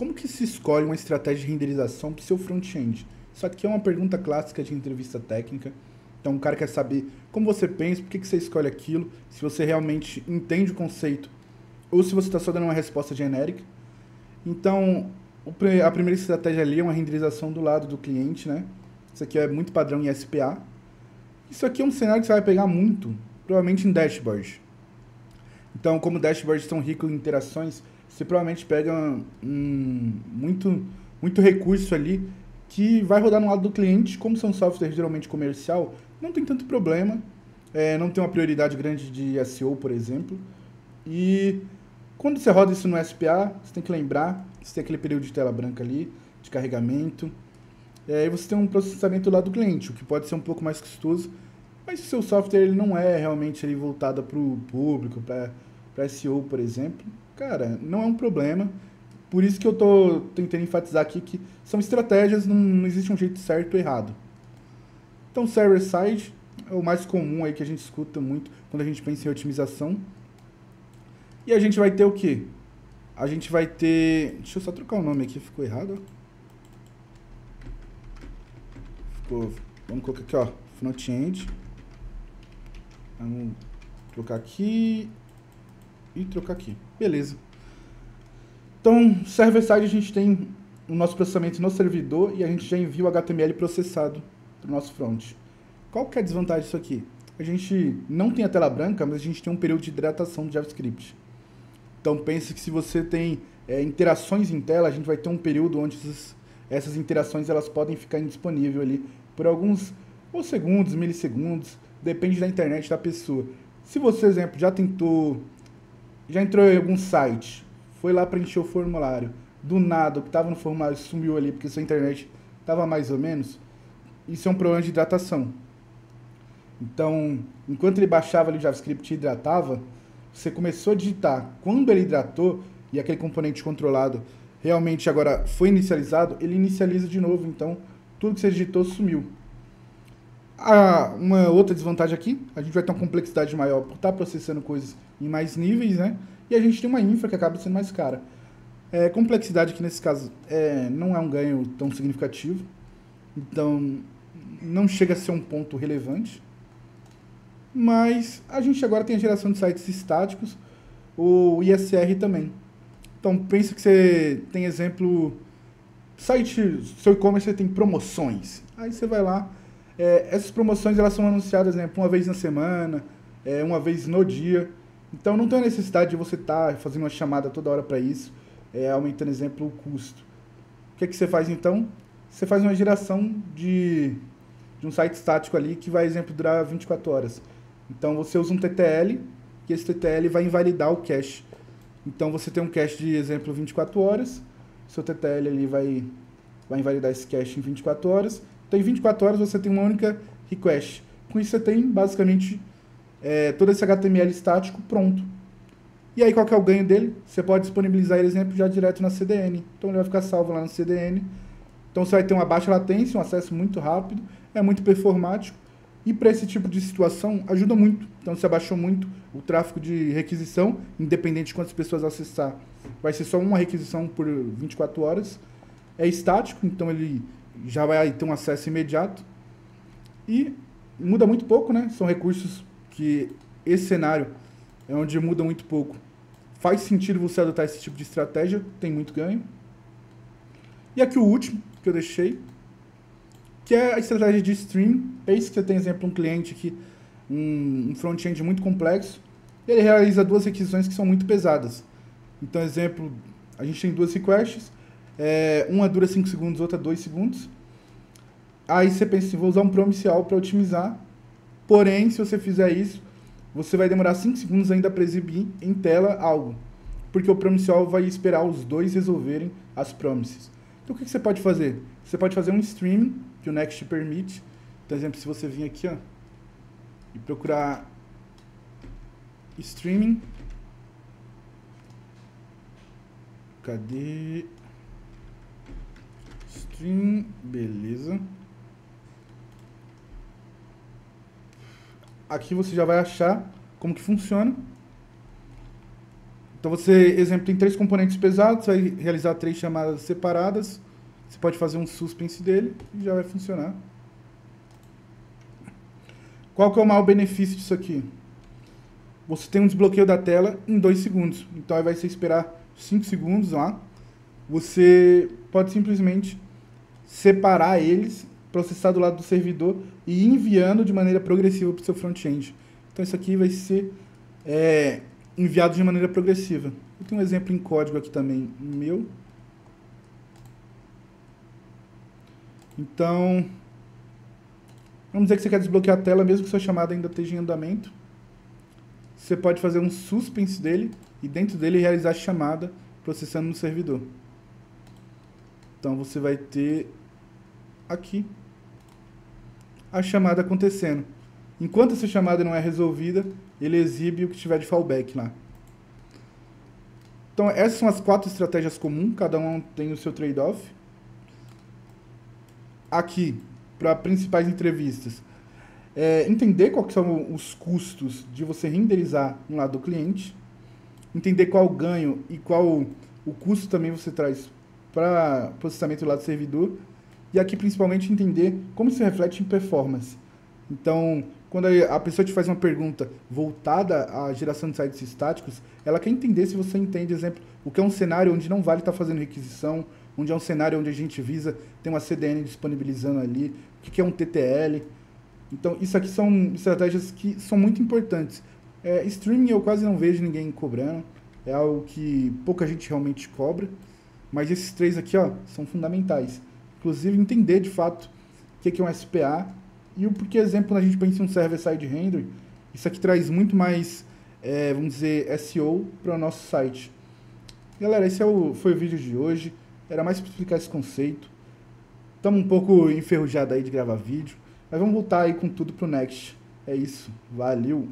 como que se escolhe uma estratégia de renderização para o seu front-end? Isso aqui é uma pergunta clássica de entrevista técnica. Então o cara quer saber como você pensa, por que que você escolhe aquilo, se você realmente entende o conceito ou se você está só dando uma resposta genérica. Então, a primeira estratégia ali é uma renderização do lado do cliente, né? Isso aqui é muito padrão em SPA. Isso aqui é um cenário que você vai pegar muito, provavelmente em dashboard. Então, como dashboards estão ricos em interações, você provavelmente pega muito recurso ali que vai rodar no lado do cliente. Como são softwares geralmente comercial, não tem tanto problema, não tem uma prioridade grande de SEO, por exemplo. E quando você roda isso no SPA, você tem que lembrar, você tem aquele período de tela branca ali, de carregamento, e você tem um processamento lá do cliente, o que pode ser um pouco mais custoso, mas se o seu software ele não é realmente ali, voltado para o público, para SEO, por exemplo, cara, não é um problema. Por isso que eu estou tentando enfatizar aqui que são estratégias, não existe um jeito certo ou errado. Então, server-side é o mais comum aí que a gente escuta muito quando a gente pensa em otimização. E a gente vai ter o quê? A gente vai ter... Deixa eu só trocar o nome aqui, ficou errado. Vamos colocar aqui, ó, front-end. Vamos trocar aqui e trocar aqui. Beleza. Então, server-side a gente tem o nosso processamento no servidor e a gente já envia o HTML processado para o nosso front. Qual que é a desvantagem disso aqui? A gente não tem a tela branca, mas a gente tem um período de hidratação do JavaScript. Então, pense que se você tem interações em tela, a gente vai ter um período onde essas interações elas podem ficar indisponíveis ali por alguns ou segundos, milissegundos, depende da internet da pessoa. Se você, por exemplo, já entrou em algum site, foi lá preencher o formulário, do nada, o que estava no formulário sumiu ali porque sua internet estava mais ou menos, isso é um problema de hidratação. Então, enquanto ele baixava ali o JavaScript e hidratava, você começou a digitar. Quando ele hidratou e aquele componente controlado realmente agora foi inicializado, ele inicializa de novo. Então, tudo que você digitou sumiu. Uma outra desvantagem aqui, a gente vai ter uma complexidade maior por estar processando coisas em mais níveis, né? E a gente tem uma infra que acaba sendo mais cara. Complexidade aqui nesse caso não é um ganho tão significativo. Então, não chega a ser um ponto relevante. Mas a gente agora tem a geração de sites estáticos, o ISR também. Então, pensa que você tem exemplo, site, seu e-commerce tem promoções. Aí você vai lá, essas promoções elas são anunciadas, exemplo, uma vez na semana, uma vez no dia. Então, não tem a necessidade de você estar fazendo uma chamada toda hora para isso, aumentando, exemplo, o custo. O que é que você faz então? Você faz uma geração de um site estático ali que vai, exemplo, durar 24 horas. Então, você usa um TTL, e esse TTL vai invalidar o cache. Então, você tem um cache de, exemplo, 24 horas, seu TTL ali vai invalidar esse cache em 24 horas. Então, em 24 horas, você tem uma única request. Com isso, você tem, basicamente, todo esse HTML estático pronto. E aí, qual que é o ganho dele? Você pode disponibilizar ele, exemplo, já direto na CDN. Então, ele vai ficar salvo lá na CDN. Então, você vai ter uma baixa latência, um acesso muito rápido, é muito performático. E para esse tipo de situação, ajuda muito. Então, se abaixou muito o tráfego de requisição, independente de quantas pessoas acessar, vai ser só uma requisição por 24 horas. É estático, então ele já vai ter um acesso imediato. E muda muito pouco, né? São recursos que esse cenário é onde muda muito pouco. Faz sentido você adotar esse tipo de estratégia, tem muito ganho. E aqui o último que eu deixei, que é a estratégia de stream. Pense que você tem, exemplo, um cliente aqui, um front-end muito complexo, ele realiza duas requisições que são muito pesadas. Então, exemplo, a gente tem duas requests, uma dura 5 segundos, outra 2 segundos. Aí você pensa assim, vou usar um promisal para otimizar, porém, se você fizer isso, você vai demorar 5 segundos ainda para exibir em tela algo, porque o promisal vai esperar os dois resolverem as promises. Então, o que você pode fazer? Você pode fazer um streaming, que o Next permite. Por exemplo, se você vir aqui, ó, e procurar streaming, cadê? Stream, beleza. Aqui você já vai achar como que funciona. Então você, exemplo, tem 3 componentes pesados, vai realizar 3 chamadas separadas. Você pode fazer um suspense dele e já vai funcionar. Qual que é o maior benefício disso aqui? Você tem um desbloqueio da tela em 2 segundos. Então aí vai ser esperar 5 segundos lá. Você pode simplesmente separar eles, processar do lado do servidor e ir enviando de maneira progressiva para o seu front-end. Então isso aqui vai ser enviado de maneira progressiva. Eu tenho um exemplo em código aqui também meu. Então, vamos dizer que você quer desbloquear a tela mesmo que sua chamada ainda esteja em andamento. Você pode fazer um suspense dele e dentro dele realizar a chamada processando no servidor. Então você vai ter aqui a chamada acontecendo. Enquanto essa chamada não é resolvida, ele exibe o que tiver de fallback lá. Então essas são as 4 estratégias comuns, cada um tem o seu trade-off. Aqui, para principais entrevistas, entender quais são os custos de você renderizar no lado do cliente, entender qual o ganho e qual o custo também você traz para processamento do lado do servidor, e aqui principalmente entender como isso reflete em performance. Então, quando a pessoa te faz uma pergunta voltada à geração de sites estáticos, ela quer entender se você entende, exemplo, o que é um cenário onde não vale estar fazendo requisição, onde é um cenário onde a gente visa ter uma CDN disponibilizando ali, o que é um TTL. Então, isso aqui são estratégias que são muito importantes. Streaming eu quase não vejo ninguém cobrando, é algo que pouca gente realmente cobra, mas esses 3 aqui são fundamentais. Inclusive, entender de fato o que é um SPA e o porquê, exemplo, a gente pensa em um server-side render, isso aqui traz muito mais, vamos dizer, SEO para o nosso site. Galera, esse foi o vídeo de hoje. Era mais para explicar esse conceito. Estamos um pouco enferrujados aí de gravar vídeo, mas vamos voltar aí com tudo pro Next. É isso. Valeu!